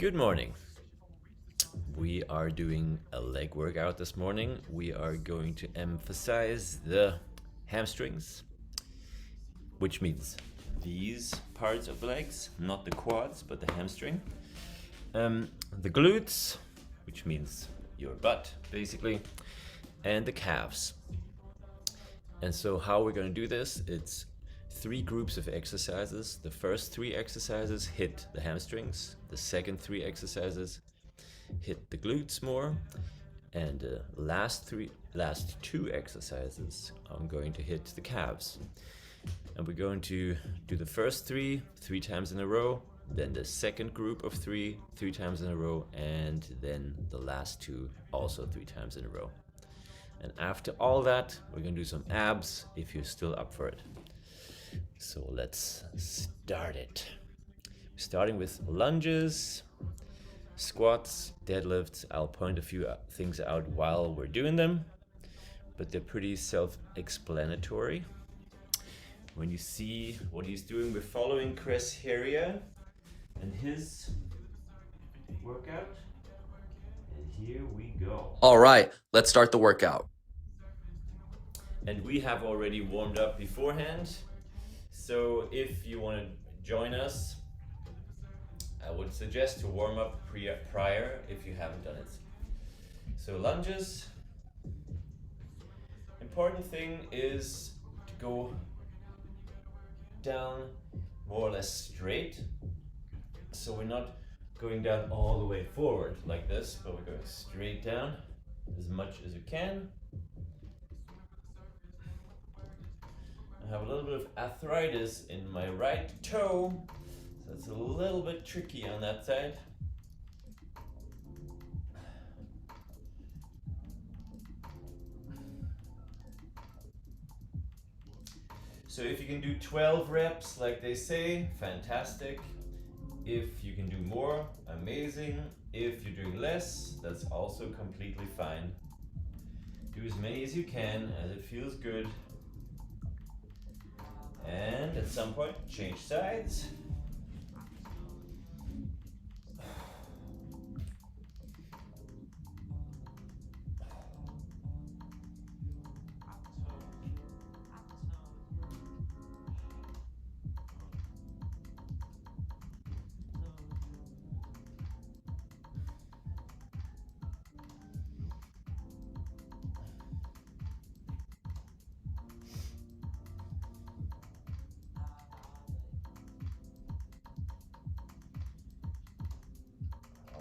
Good morning. We are doing a leg workout this morning. We are going to emphasize the hamstrings, which means these parts of the legs, not the quads, but the hamstring. The glutes, which means your butt, basically, and the calves. And so how we're going to do this, it's 3 groups of exercises. The first 3 exercises hit the hamstrings. The second 3 exercises hit the glutes more. And the last 2 exercises, I'm going to hit the calves. And we're going to do the first 3 times in a row, then the second group of 3 times in a row, and then the last 2 also 3 times in a row. And after all that, we're going to do some abs if you're still up for it. So let's start it. Starting with lunges, squats, deadlifts. I'll point a few things out while we're doing them, but they're pretty self-explanatory. When you see what he's doing, we're following Chris Heria and his workout. And here we go. All right, let's start the workout. And we have already warmed up beforehand. So if you want to join us, I would suggest to warm up prior if you haven't done it. So lunges. Important thing is to go down more or less straight. So we're not going down all the way forward like this, but we're going straight down as much as we can. I have a little bit of arthritis in my right toe, so it's a little bit tricky on that side. So if you can do 12 reps like they say, fantastic. If you can do more, amazing. If you're doing less, that's also completely fine. Do as many as you can as it feels good. And at some point, change sides.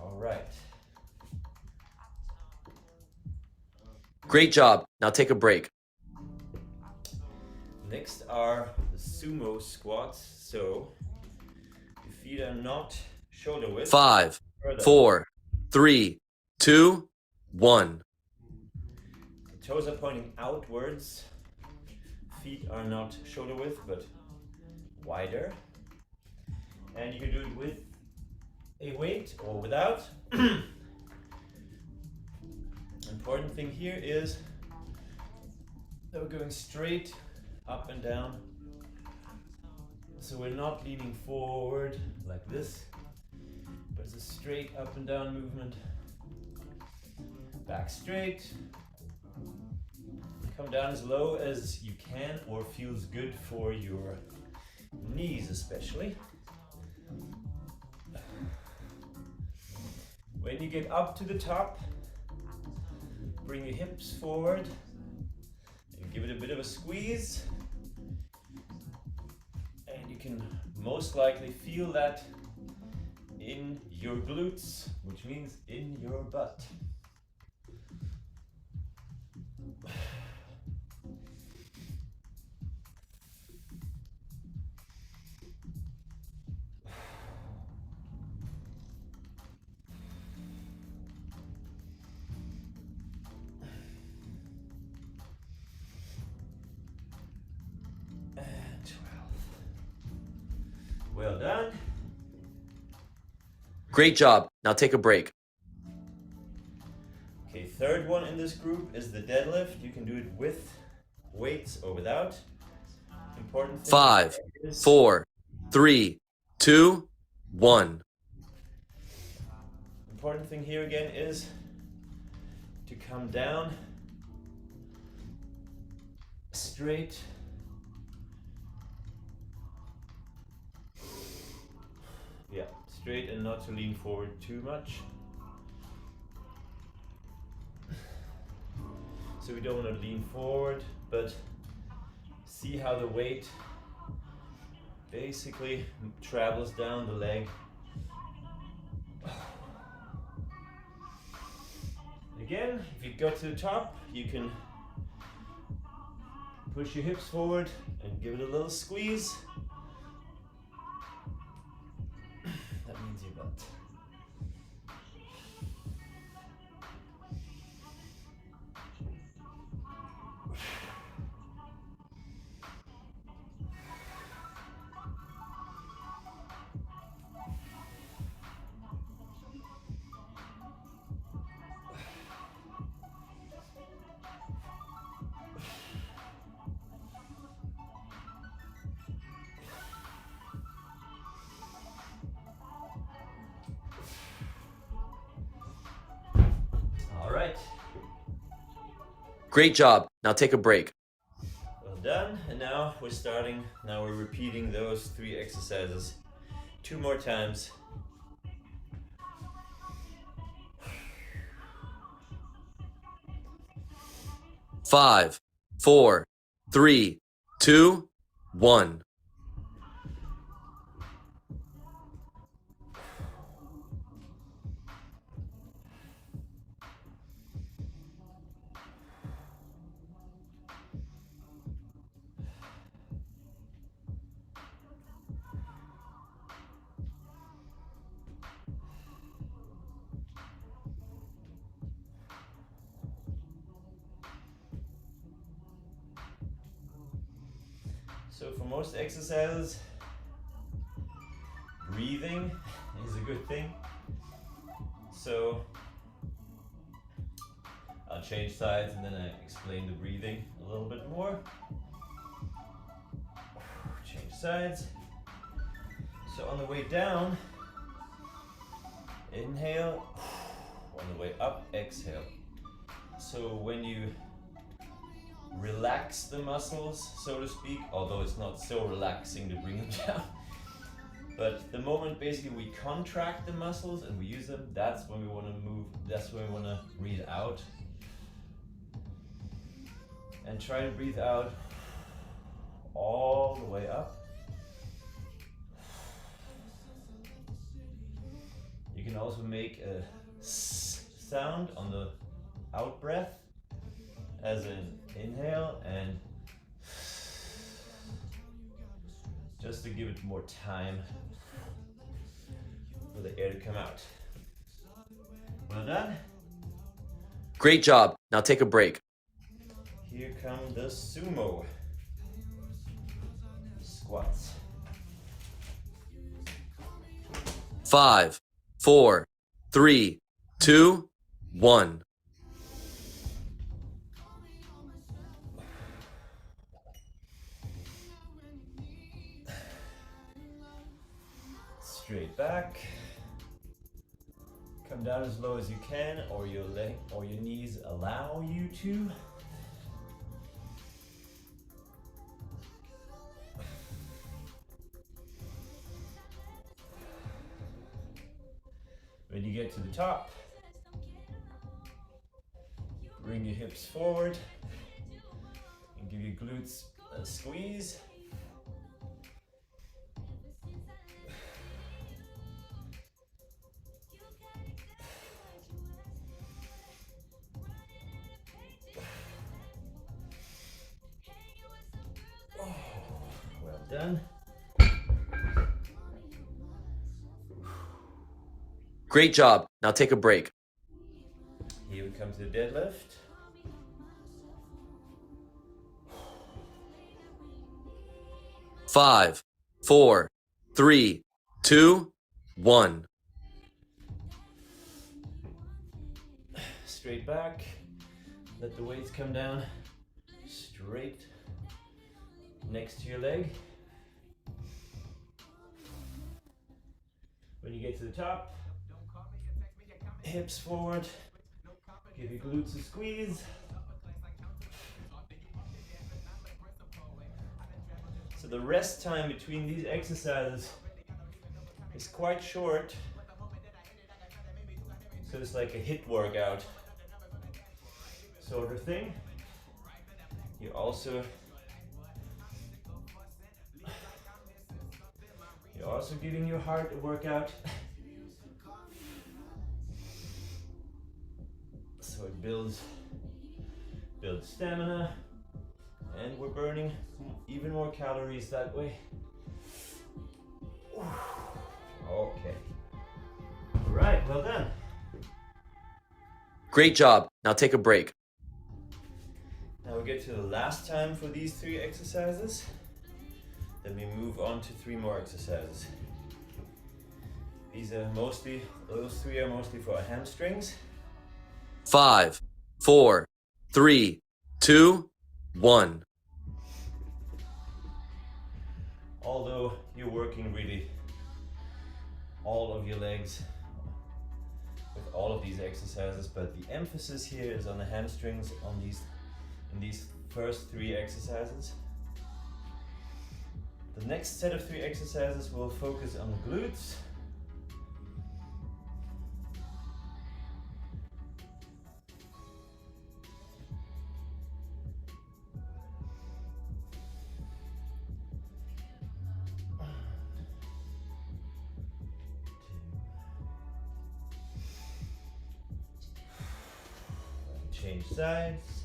All right. Great job. Now take a break. Next are the sumo squats. So your feet are not shoulder width. 5, 4, 3, 2, 1. The toes are pointing outwards. Feet are not shoulder width, but wider. And you can do it with a weight or without. Important thing here is that we're going straight up and down. So we're not leaning forward like this, but it's a straight up and down movement. Back straight. Come down as low as you can or feels good for your knees especially. When you get up to the top, bring your hips forward and give it a bit of a squeeze. And you can most likely feel that in your glutes, which means in your butt. Well done. Great job. Now take a break. Okay, third one in this group is the deadlift. You can do it with weights or without. Important thing 5, is 4, 3, 2, 1. important thing here again is to come down straight. Yeah, straight and not to lean forward too much. So we don't want to lean forward, but see how the weight basically travels down the leg. Again, if you go to the top, you can push your hips forward and give it a little squeeze. That means your butt. All right. Great job. Now take a break. Well done. And now we're starting. Now we're repeating those 3 exercises 2 more times. Five, 4, 3, 2, 1. So for most exercises, breathing is a good thing. So I'll change sides and then I explain the breathing a little bit more. Change sides. So on the way down, inhale. On the way up, exhale. So when you relax the muscles, so to speak, although it's not so relaxing to bring them down, but the moment basically we contract the muscles and we use them, that's when we want to move, that's when we want to breathe out. And try to breathe out all the way up. You can also make a s sound on the out breath as an inhale, and just to give it more time for the air to come out. Well done. Great job. Now take a break. Here come the sumo squats. 5, 4, 3, 2, 1. Straight back. Come down as low as you can, or your leg or your knees allow you to. When you get to the top, bring your hips forward and give your glutes a squeeze. Oh, well done. Great job. Now take a break. Here we come to the deadlift. Five, 4, 3, 2, 1. Straight back. Let the weights come down straight next to your leg. When you get to the top, hips forward. Give your glutes a squeeze. So the rest time between these exercises is quite short. So it's like a HIIT workout sort of thing. You're also giving your heart a workout. So it builds stamina, and we're burning even more calories that way. Okay. All right, well done. Great job. Now take a break. Now we get to the last time for these 3 exercises. Then we move on to 3 more exercises. Those 3 are mostly for our hamstrings. 5, 4, 3, 2, 1. Although you're working really all of your legs with all of these exercises, but the emphasis here is on the hamstrings in these first 3 exercises. The next set of 3 exercises will focus on the glutes. Change sides.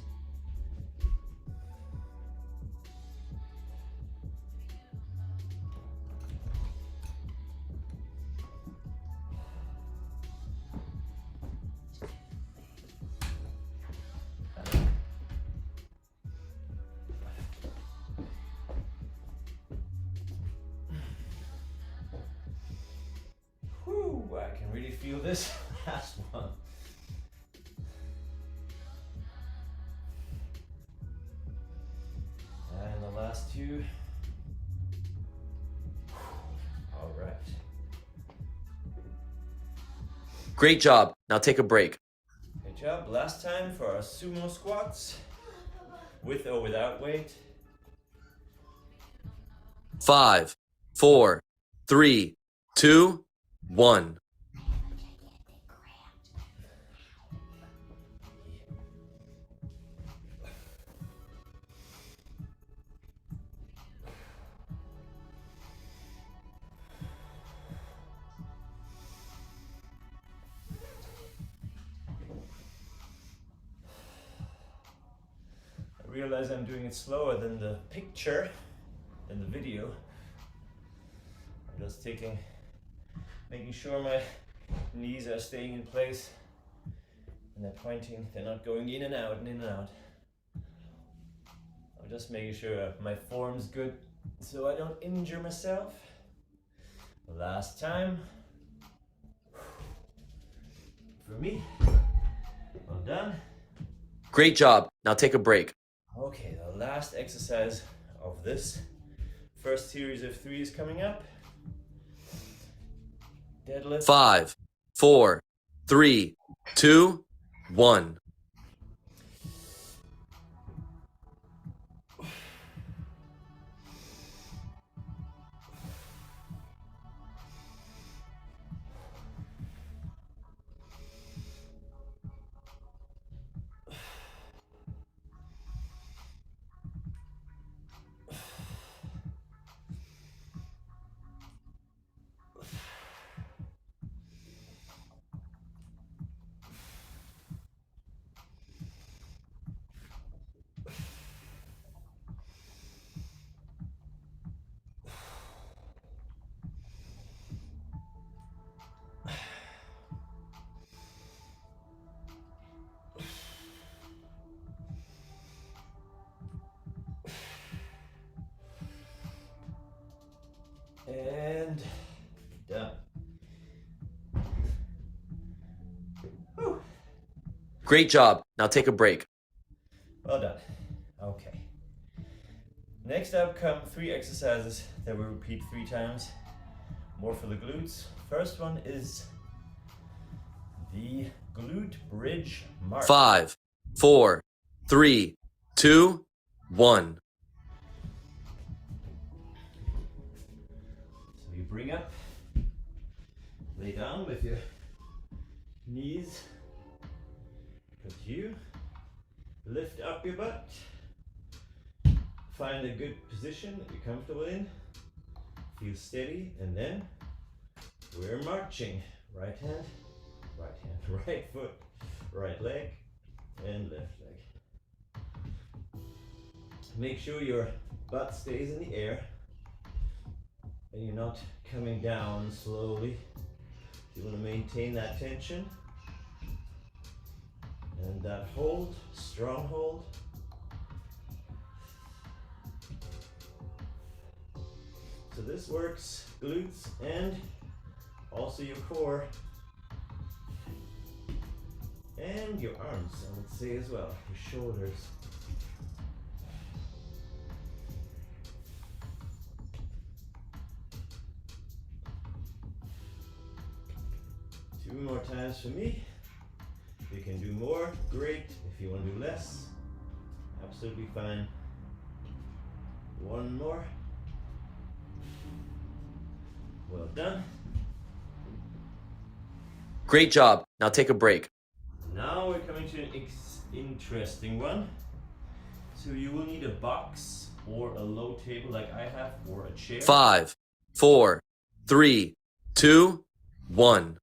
Whew, I can really feel this last one. And the last 2. All right. Great job. Now take a break. Good job. Last time for our sumo squats, with or without weight. 5, 4, 3, 2, 1. I realize I'm doing it slower than the picture, than the video. I'm just making sure my knees are staying in place and they're pointing, they're not going in and out and in and out. I'm just making sure my form's good so I don't injure myself. Last time. For me. Well done. Great job. Now take a break. Okay, the last exercise of this first series of 3 is coming up. Deadlift. 5, 4, 3, 2, 1. And done. Whew. Great job. Now take a break. Well done. Okay. Next up come 3 exercises that we repeat 3 times, more for the glutes. First one is the glute bridge march. 5, 4, 3, 2, 1. So you bring up, lay down with your knees, continue, lift up your butt, find a good position that you're comfortable in, feel steady, and then we're marching. Right hand, right foot, right leg, and left leg. Make sure your butt stays in the air and you're not coming down slowly. You want to maintain that tension and that hold, strong hold. So this works glutes and also your core and your arms, I would say as well, your shoulders. Two more times for me. If you can do more, great. If you want to do less, absolutely fine. One more. Well done. Great job. Now take a break. Now we're coming to an interesting one. So you will need a box or a low table like I have, or a chair. 5, 4, 3, 2, 1.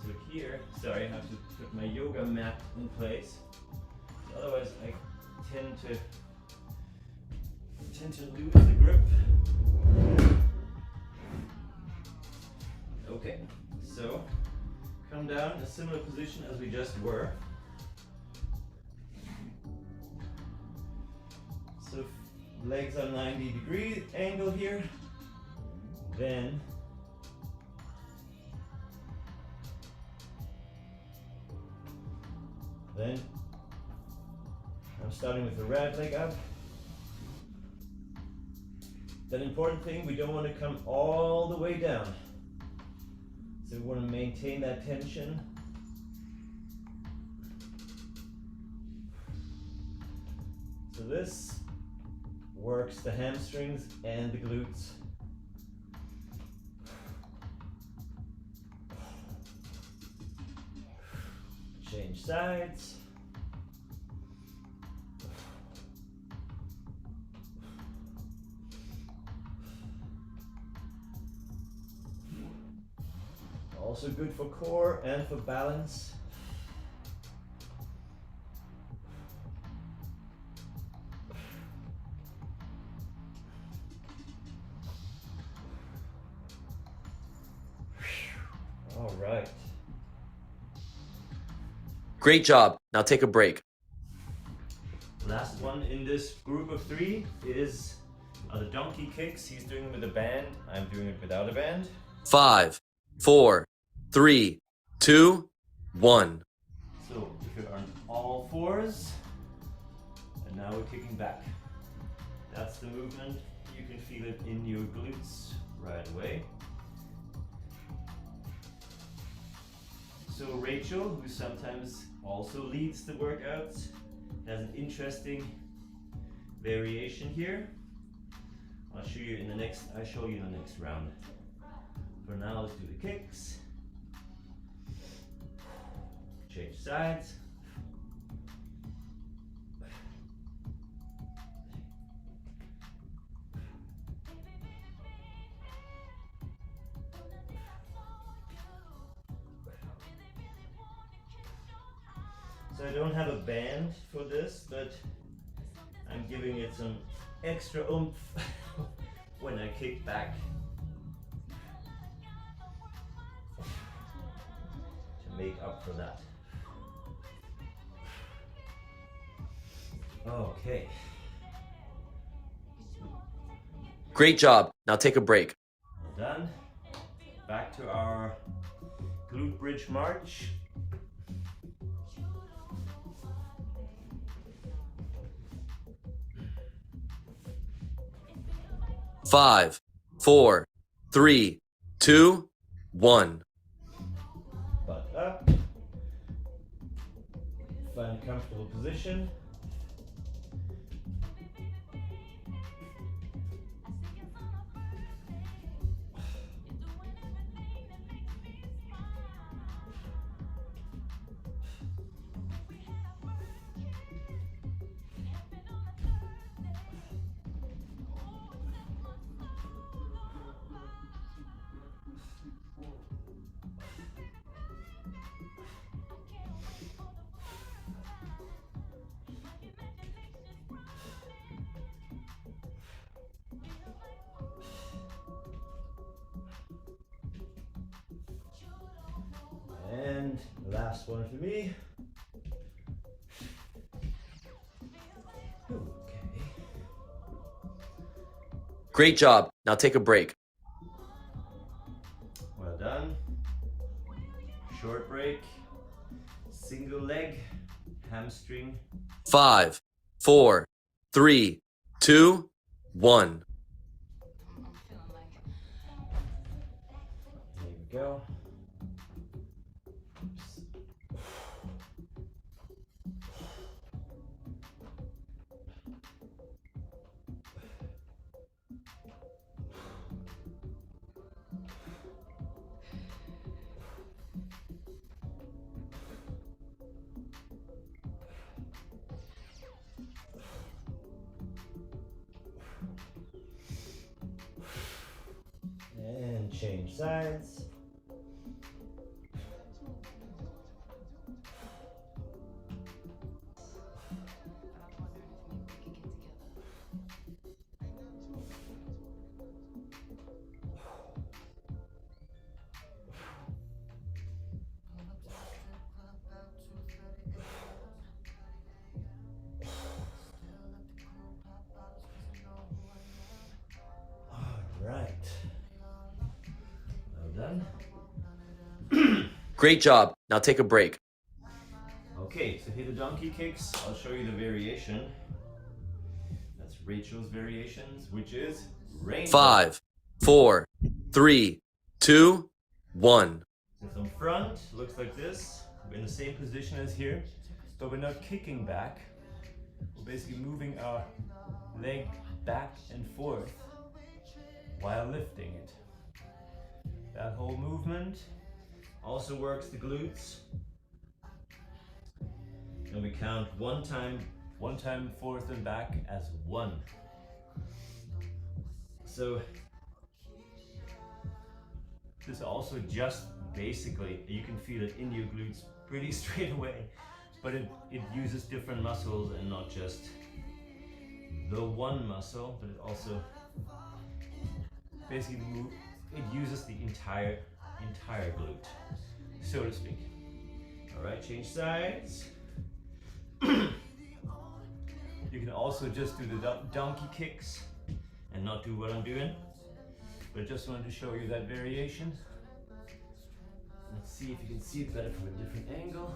So here, sorry, I have to put my yoga mat in place. Otherwise I tend to lose the grip. Okay, so come down in a similar position as we just were. So legs on 90-degree angle here. Then I'm starting with the right leg up. That important thing, we don't want to come all the way down. So we want to maintain that tension. So this works the hamstrings and the glutes. Change sides. Also good for core and for balance. All right. Great job. Now take a break. Last one in this group of 3 is the donkey kicks. He's doing it with a band. I'm doing it without a band. 5, 4, 3, 2, 1. So if you're on all fours, and now we're kicking back. That's the movement. You can feel it in your glutes right away. So Rachel, who sometimes also leads the workouts, has an interesting variation here. I'll show you in the next round. For now, let's do the kicks. Change sides. So I don't have a band for this, but I'm giving it some extra oomph when I kick back. To make up for that. Okay. Great job. Now take a break. Well done. Back to our glute bridge march. 5, 4, 3, 2, 1. Butt up. Find a comfortable position. And last one for me. Okay. Great job. Now take a break. Well done. Short break. Single leg. Hamstring. 5, 4, 3, 2, 1. There we go. And change sides. Right. Well done. Great job. Now take a break. Okay, so hit the donkey kicks. I'll show you the variation. That's Rachel's variations, which is rainbow. 5, 4, 3, 2, 1. So from front, looks like this. We're in the same position as here, but we're not kicking back. We're basically moving our leg back and forth while lifting it. That whole movement also works the glutes. And we count one time forth and back as 1. So this also just basically, you can feel it in your glutes pretty straight away, but it uses different muscles and not just the one muscle, but it also basically it uses the entire glute, so to speak. All right, change sides. You can also just do the donkey kicks and not do what I'm doing, but I just wanted to show you that variation. Let's see if you can see it better from a different angle.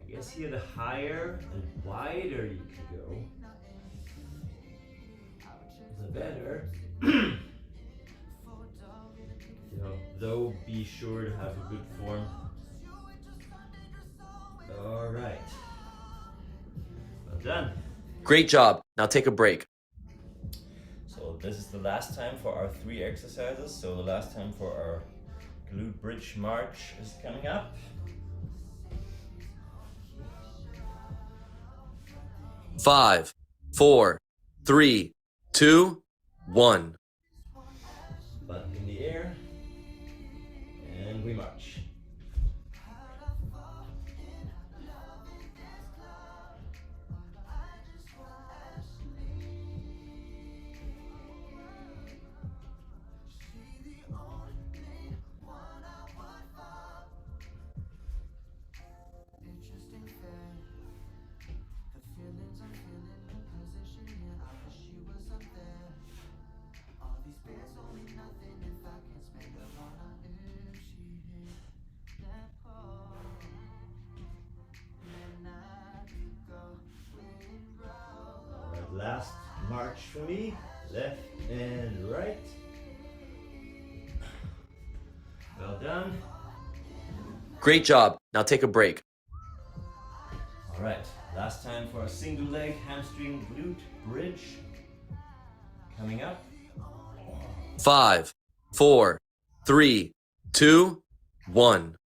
I guess here the higher and wider you can go, the better. Though be sure to have a good form. All right. Well done. Great job. Now take a break. So this is the last time for our 3 exercises. So the last time for our glute bridge march is coming up. Five, 4, 3, 2, 1. Butt in the air. And we march. last march for me, left and right. Well done. Great job. Now take a break. All right, last time for a single leg hamstring glute bridge. Coming up. 5, 4, 3, 2, 1.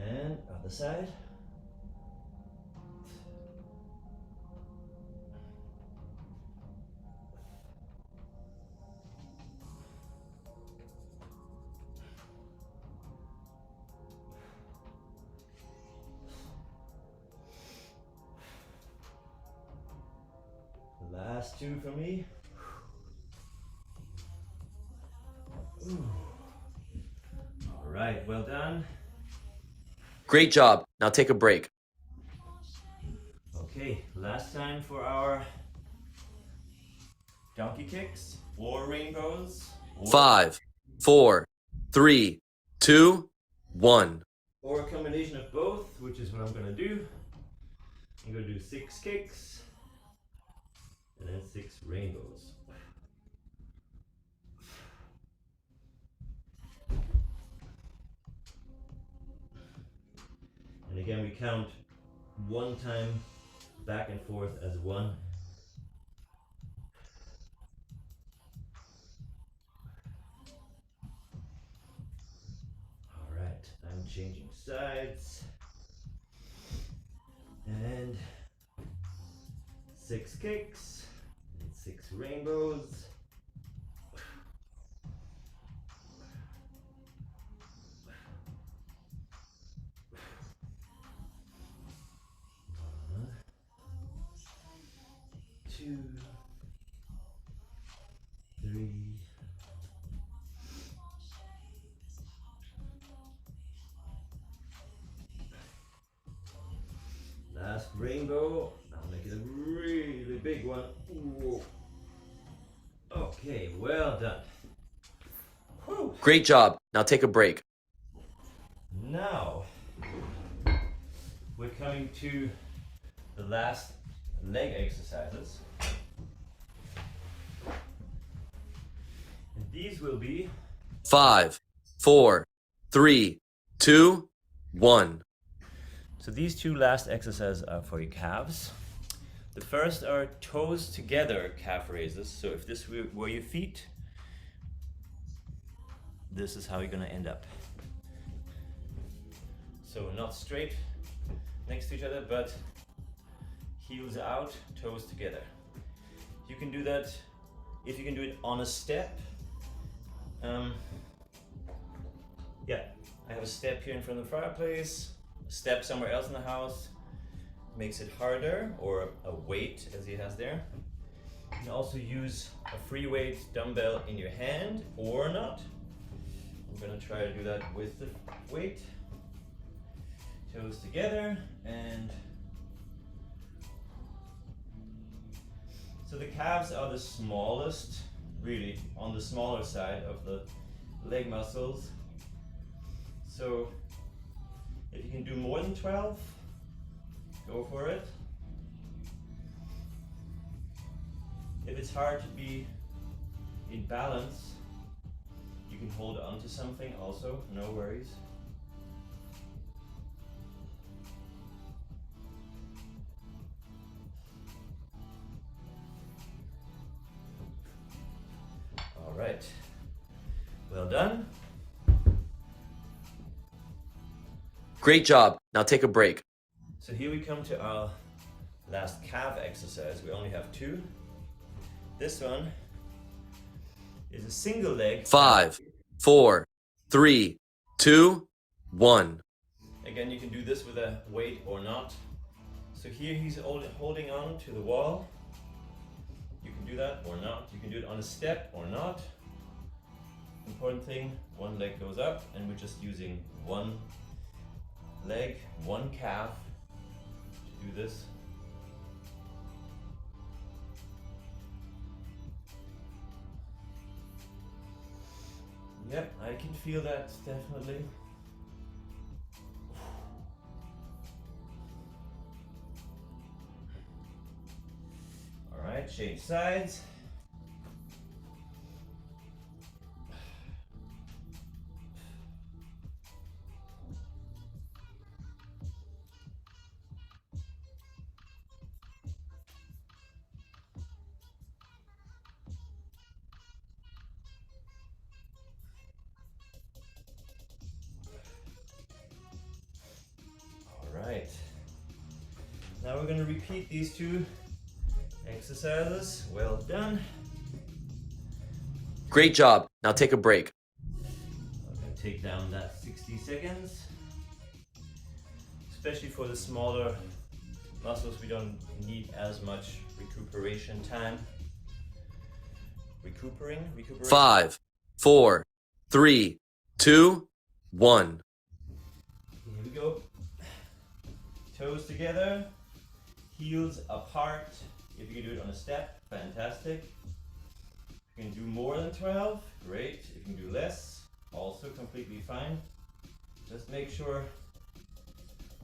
And other side. Last two for me. Ooh. All right, well done. Great job. Now take a break. Okay, last time for our donkey kicks or rainbows. Or 5, 4, 3, 2, 1. Or a combination of both, which is what I'm gonna do. I'm gonna do 6 kicks and then 6 rainbows. And again, we count one time back and forth as one. All right, I'm changing sides. And 6 kicks and 6 rainbows. Two, 3, last rainbow. I'll make it a really big one. Ooh. Okay, well done. Whew. Great job. Now take a break. Now we're coming to the last leg exercises. And these will be 5, 4, 3, 2, 1. So these two last exercises are for your calves. The first are toes together calf raises. So if this were your feet, this is how you're gonna end up. So not straight next to each other, but heels out, toes together. You can do that if you can do it on a step. Yeah, I have a step here in front of the fireplace, a step somewhere else in the house. Makes it harder, or a weight as he has there. You can also use a free weight dumbbell in your hand or not. I'm gonna try to do that with the weight. Toes together, and so the calves are the smallest, really on the smaller side of the leg muscles. So if you can do more than 12, go for it. If it's hard to be in balance, you can hold on to something also, no worries. All right, well done. Great job. Now take a break. So here we come to our last calf exercise. We only have 2. This one is a single leg. 5, 4, 3, 2, 1. Again, you can do this with a weight or not. So here he's holding on to the wall. You can do that or not. You can do it on a step or not. Important thing, one leg goes up and we're just using one leg, one calf to do this. Yep, I can feel that definitely. All right, change sides. All right. Now we're going to repeat these two exercises. Well done. Great job. Now take a break. I'm going to take down that 60 seconds. Especially for the smaller muscles, we don't need as much recuperation time. Recuperating. 5, 4, 3, 2, 1. Here we go. Toes together, heels apart. If you can do it on a step, fantastic. If you can do more than 12, great. If you can do less, also completely fine. Just make sure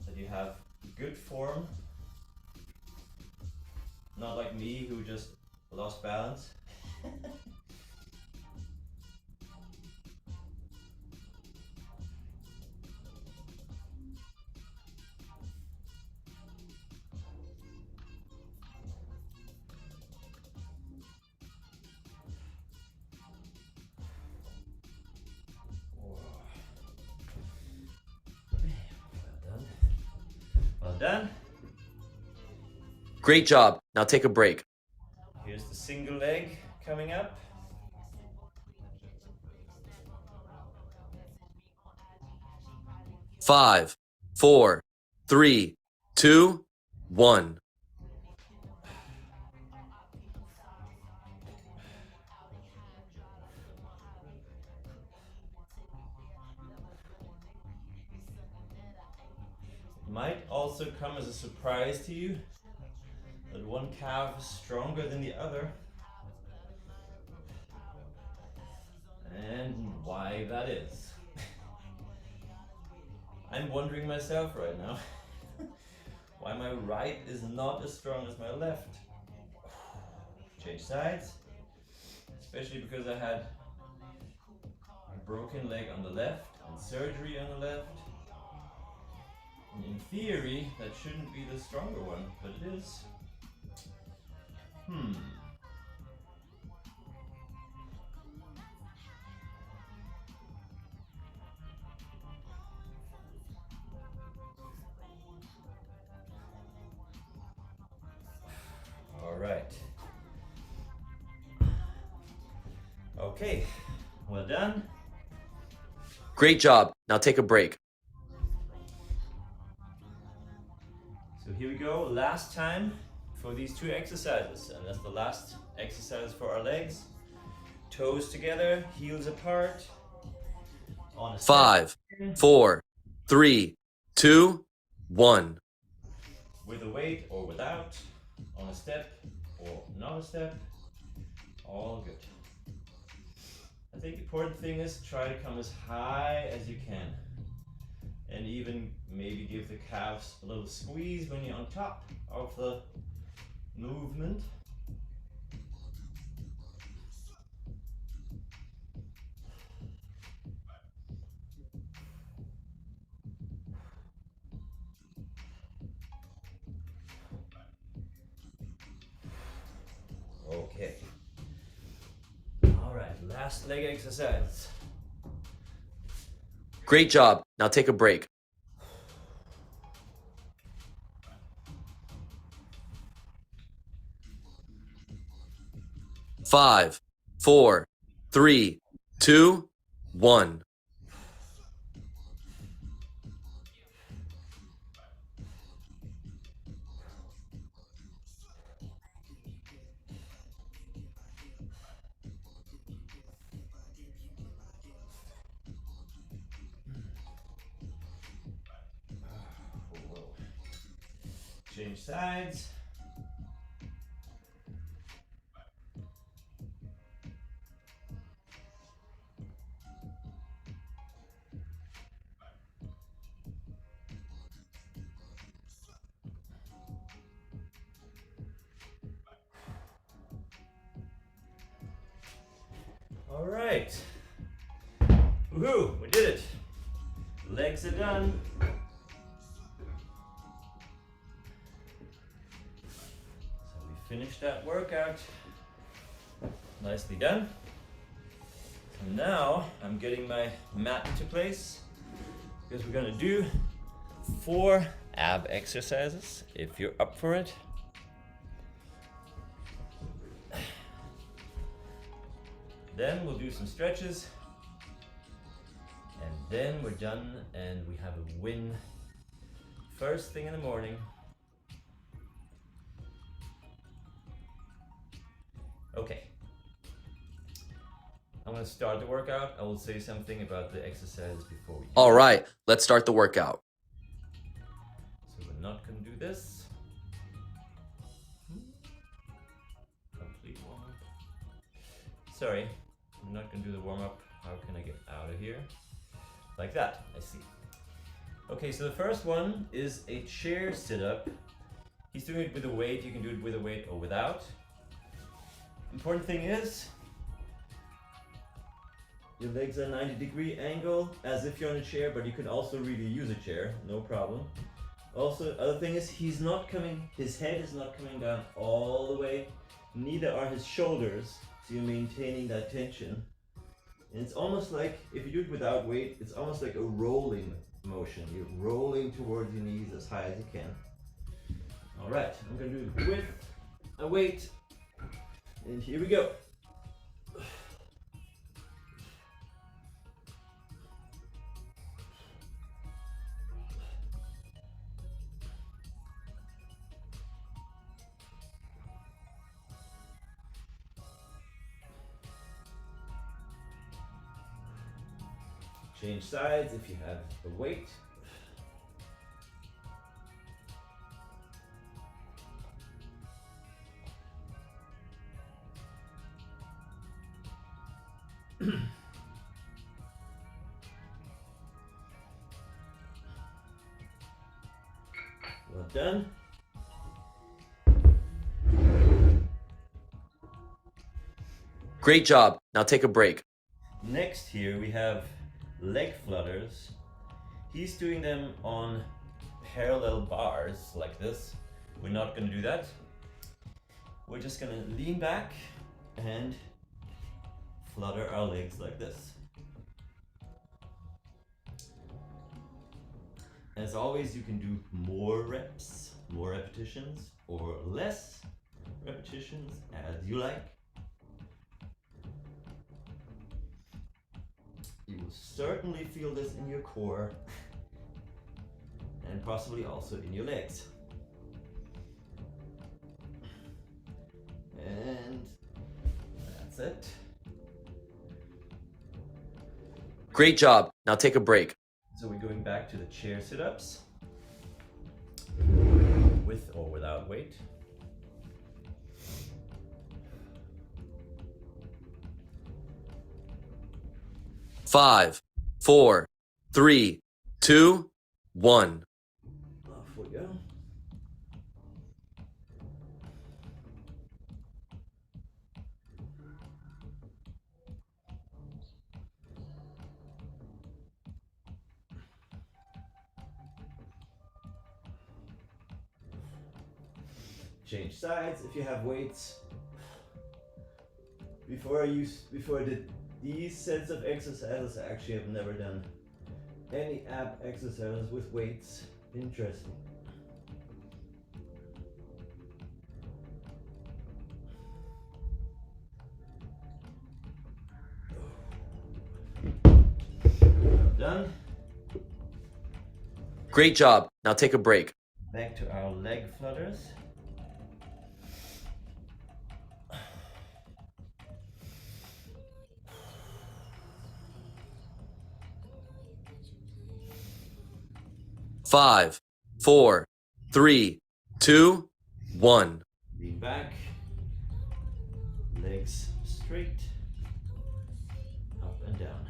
that you have good form. Not like me who just lost balance. Well done. Great job. Now take a break. Here's the single leg coming up. Five, 4, 3, 2, 1. Might also come as a surprise to you that one calf is stronger than the other. And why that is. I'm wondering myself right now why my right is not as strong as my left. Change sides, especially because I had a broken leg on the left and surgery on the left. And in theory, that shouldn't be the stronger one, but it is. All right. Okay, well done. Great job. Now take a break. So here we go, last time for these two exercises, and that's the last exercise for our legs. Toes together, heels apart. On a step. 5, 4, 3, 2, 1. With a weight or without, on a step or not a step, all good. I think the important thing is try to come as high as you can. And even maybe give the calves a little squeeze when you're on top of the movement. Okay. All right, last leg exercise. Great job. Now take a break. Five, 4, 3, 2, 1. Change sides. All right. Woohoo, we did it. Legs are done. So we finished that workout. Nicely done. So now I'm getting my mat into place because we're gonna do 4 ab exercises if you're up for it. Then we'll do some stretches, and then we're done and we have a win first thing in the morning. Okay, I'm gonna start the workout. I will say something about the exercises before we do All it. right, let's start the workout. So we're not gonna do this. Complete warm-up. Sorry, I'm not gonna do the warm-up. How can I get out of here? Like that, I see. Okay, so the first one is a chair sit-up. He's doing it with a weight. You can do it with a weight or without. Important thing is, your legs are 90-degree angle, as if you're on a chair, but you can also really use a chair, no problem. Also, other thing is, his head is not coming down all the way, neither are his shoulders, so you're maintaining that tension. And it's almost like, if you do it without weight, it's almost like a rolling motion. You're rolling towards your knees as high as you can. All right, I'm gonna do it with a weight, and here we go. Change sides if you have the weight. Well done. Great job. Now take a break. Next here we have leg flutters. He's doing them on parallel bars like this. We're not gonna do that. We're just gonna lean back and flutter our legs like this. As always, you can do more reps, more repetitions, or less repetitions as you like. You will certainly feel this in your core and possibly also in your legs. And that's it. Great job. Now take a break. So we're going back to the chair sit-ups with or without weight. Five, 4, 3, 2, 1. Off we go. Change sides if you have weights. Before I did these sets of exercises, I actually have never done any ab exercises with weights. Interesting. Done. Great job. Now take a break. Back to our leg flutters. Five, 4, 3, 2, 1. Lean back, legs straight, up and down.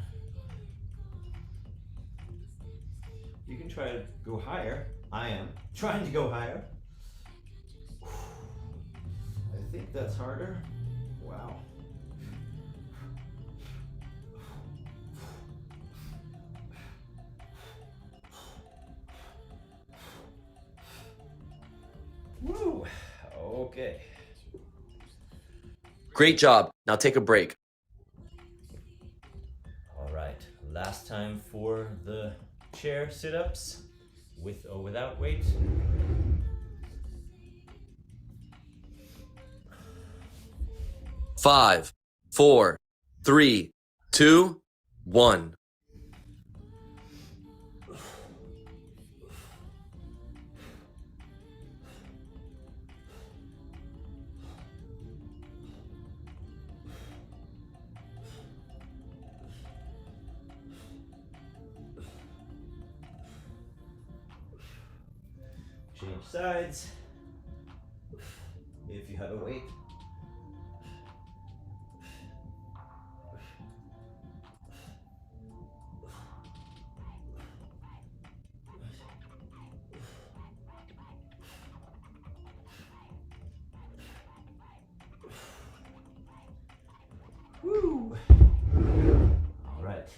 You can try to go higher. I am trying to go higher. I think that's harder. Wow. Woo. Okay. Great job. Now take a break. All right. Last time for the chair sit-ups, with or without weight. Five, 4, 3, 2, 1. Change sides if you have a weight. Woo! All right.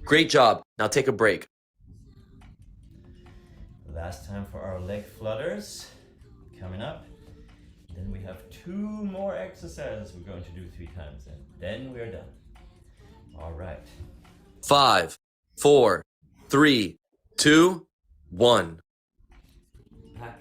Great job. Now take a break. Last time for our leg flutters coming up. Then we have 2 more exercises we're going to do 3 times, and then we're done. All right. 5, 4, 3, 2, 1. Back.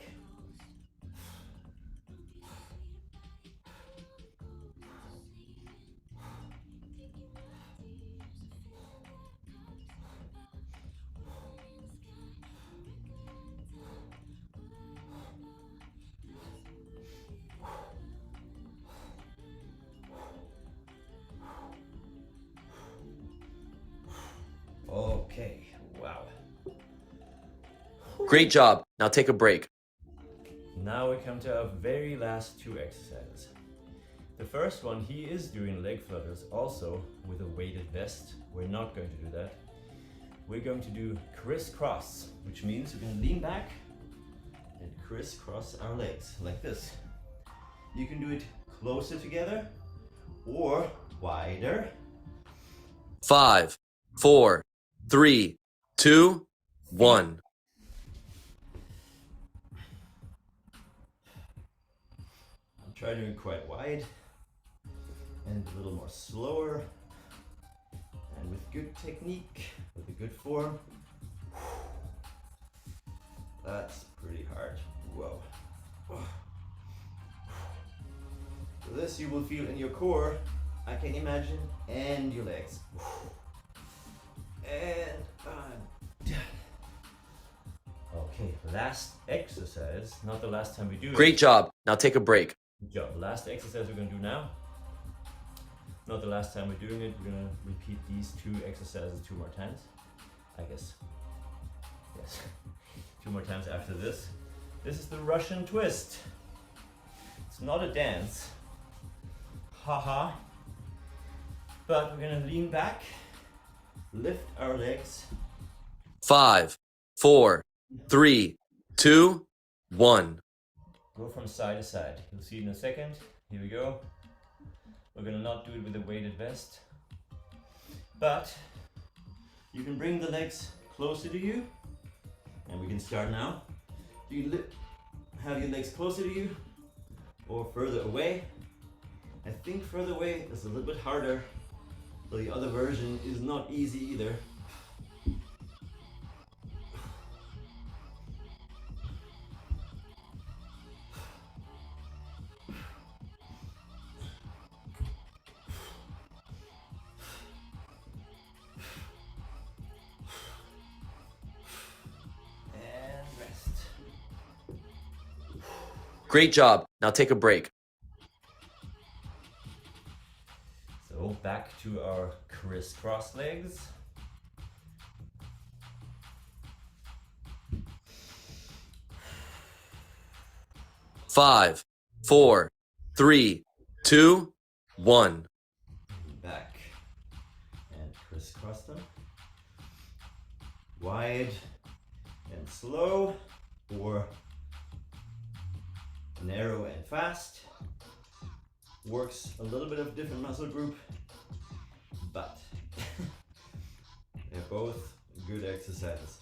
Okay, wow. Great job. Now take a break. Now we come to our very last 2 exercises. The first one, he is doing leg flutters also with a weighted vest. We're not going to do that. We're going to do crisscross, which means we're going to lean back and crisscross our legs like this. You can do it closer together or wider. 5, 4, 3, 2, 1. I'll try doing quite wide and a little more slower and with good technique, with a good form. That's pretty hard. Whoa. So this you will feel in your core, I can imagine, and your legs. And I'm done. Okay, last exercise, not the last time we do it. Great job. Now take a break. Good job. Last exercise we're going to do now. Not the last time we're doing it. We're going to repeat these 2 exercises 2 more times. I guess. Yes. 2 more times after this. This is the Russian twist. It's not a dance. Haha. But we're going to lean back, lift our legs. 5, 4, 3, 2, 1. Go from side to side. You'll see it in a second. Here we go. We're gonna not do it with a weighted vest, but you can bring the legs closer to you, and we can start now. You have your legs closer to you or further away. I think further away is a little bit harder, but the other version is not easy either. Great job. Now take a break. So back to our crisscross legs. 5, 4, 3, 2, 1. Back and crisscross them. Wide and slow, or narrow and fast. Works a little bit of different muscle group, but they're both good exercises.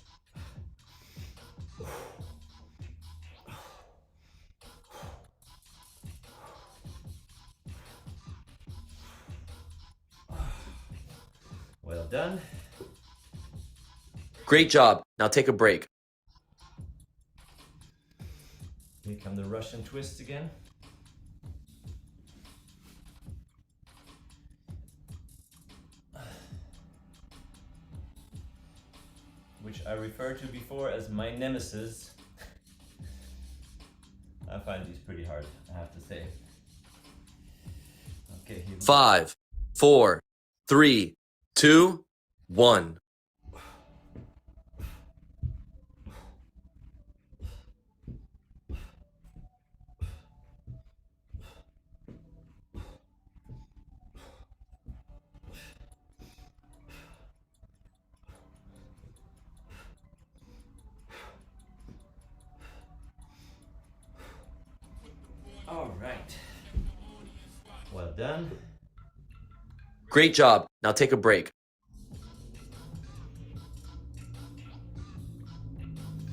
Well done. Great job. Now take a break. Here come the Russian twists again. Which I referred to before as my nemesis. I find these pretty hard, I have to say. Okay, here we go. 5, 4, 3, 2, 1. All right. Well done. Great job. Now take a break.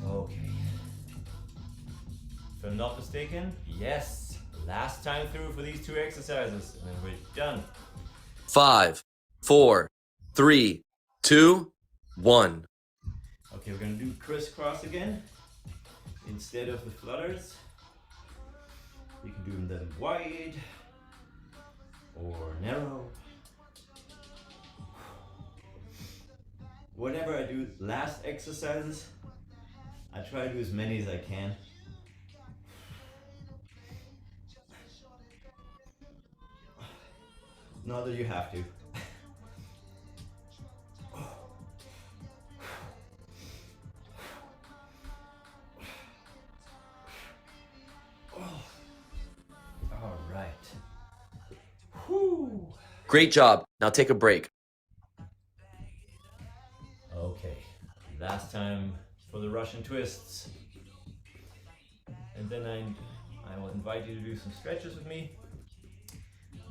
Okay. If I'm not mistaken, yes. Last time through for these two exercises, and then we're done. 5, 4, 3, 2, 1. Okay, we're gonna do crisscross again. Instead of the flutters, you can do them then wide or narrow. Whenever I do last exercises, I try to do as many as I can. Not that you have to. All right. Whew. Great job. Now take a break. Okay, last time for the Russian twists. And then I will invite you to do some stretches with me,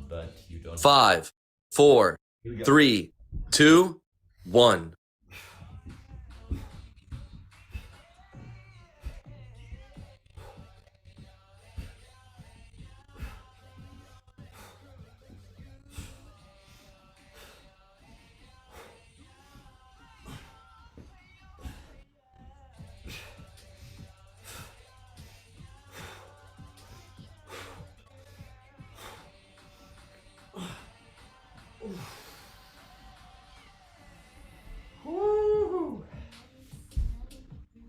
but you don't. 5, 4, Here we go. 3, 2, 1. Woo-hoo.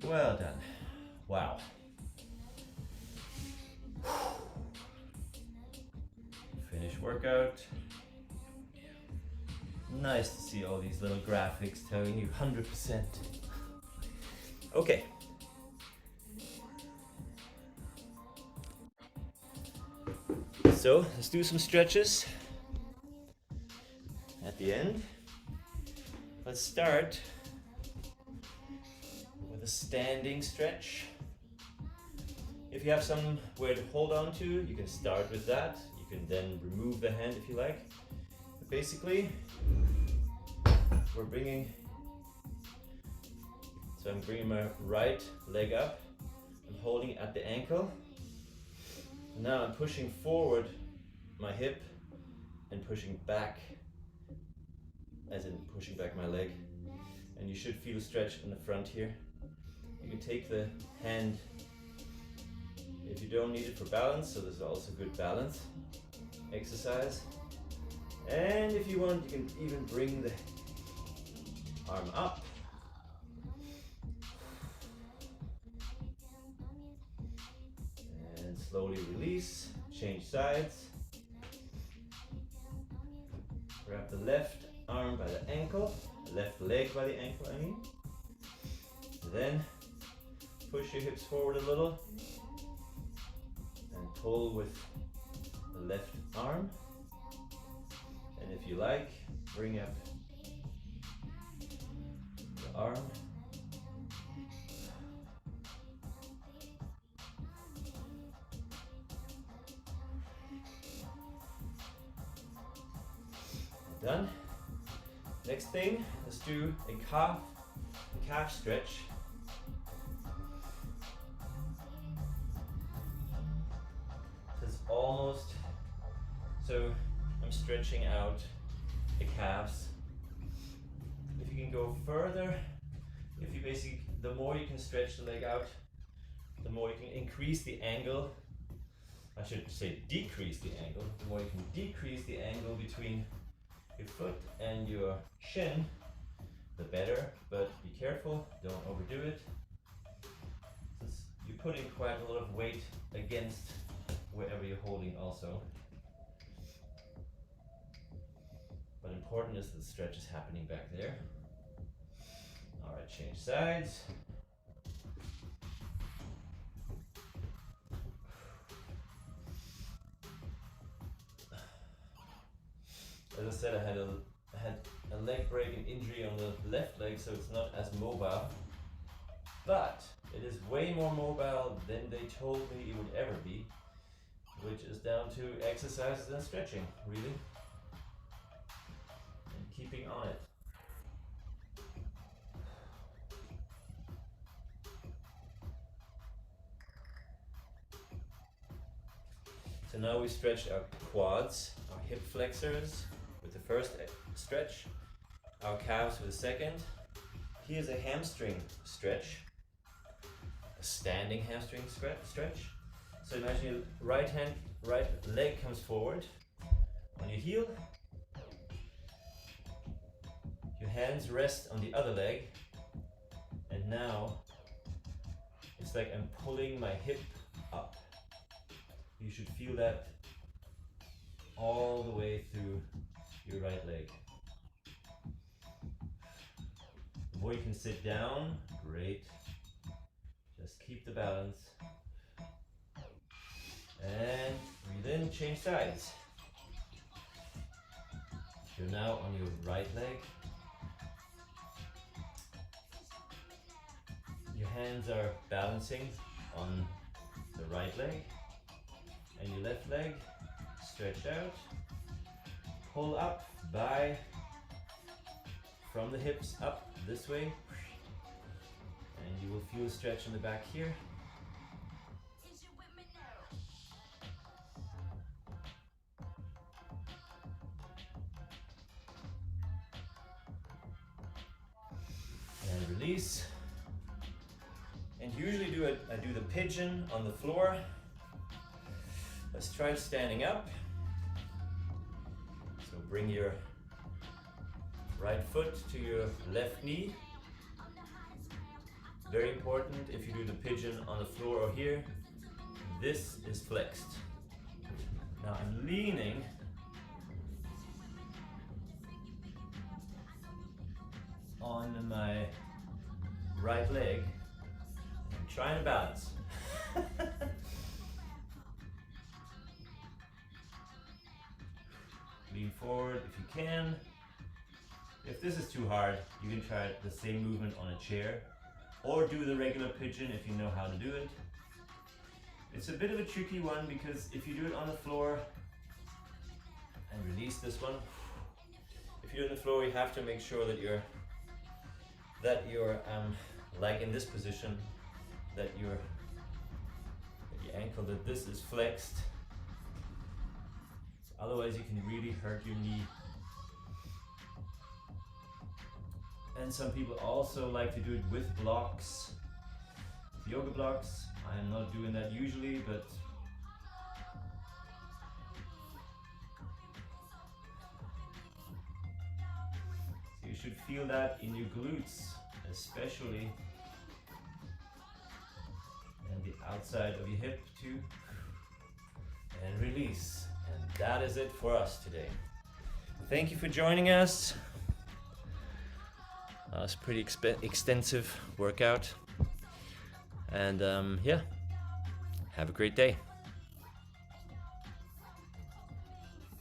Well done. Wow. Finish workout. Nice to see all these little graphics telling you 100%. Okay. So let's do some stretches at the end. Let's start with a standing stretch. If you have somewhere to hold on to, you can start with that. You can then remove the hand if you like. But basically, I'm bringing my right leg up. I'm holding it at the ankle. Now I'm pushing forward my hip and pushing back, as in pushing back my leg. And you should feel a stretch in the front here. You can take the hand if you don't need it for balance, so this is also good balance exercise. And if you want, you can even bring the arm up. And slowly release, change sides. Grab the left arm by the ankle, left leg by the ankle, I mean. Then push your hips forward a little pull with the left arm. And if you like, bring up the arm. Done. Next thing, let's do a calf stretch. It's almost, so I'm stretching out the calves. If you can go further, the more you can stretch the leg out, the more you can increase the angle. I should say decrease the angle. The more you can decrease the angle between your foot and your shin, the better, but be careful, don't overdo it. Since you're putting quite a lot of weight against wherever you're holding also. But important is that the stretch is happening back there. Alright, change sides. As I said, I had a leg break and injury on the left leg, so it's not as mobile. But it is way more mobile than they told me it would ever be, which is down to exercises and stretching, really. And keeping on it. So now we stretched our quads, our hip flexors with the first stretch, our calves with the second. Here's a hamstring stretch, a standing hamstring stretch. So imagine your right leg comes forward on your heel. Your hands rest on the other leg. And now it's like I'm pulling my hip up. You should feel that all the way through your right leg. The more you can sit down, great. Just keep the balance. And breathe in, change sides. You're now on your right leg. Your hands are balancing on the right leg. And your left leg, stretch out, pull up from the hips up this way, and you will feel a stretch in the back here. And release. And usually I do the pigeon on the floor. Let's try standing up. So bring your right foot to your left knee. Very important if you do the pigeon on the floor or here, this is flexed. Now I'm leaning on my right leg. I'm trying to balance. Lean forward if you can. If this is too hard, you can try the same movement on a chair or do the regular pigeon if you know how to do it. It's a bit of a tricky one because if you do it on the floor and release this one, if you do it on the floor, you have to make sure that you're like in this position, that your ankle, that this is flexed. Otherwise you can really hurt your knee. And some people also like to do it with blocks, yoga blocks. I am not doing that usually, but so you should feel that in your glutes, especially, and the outside of your hip too. And release. And that is it for us today. Thank you for joining us. It's a pretty extensive workout. And yeah, have a great day.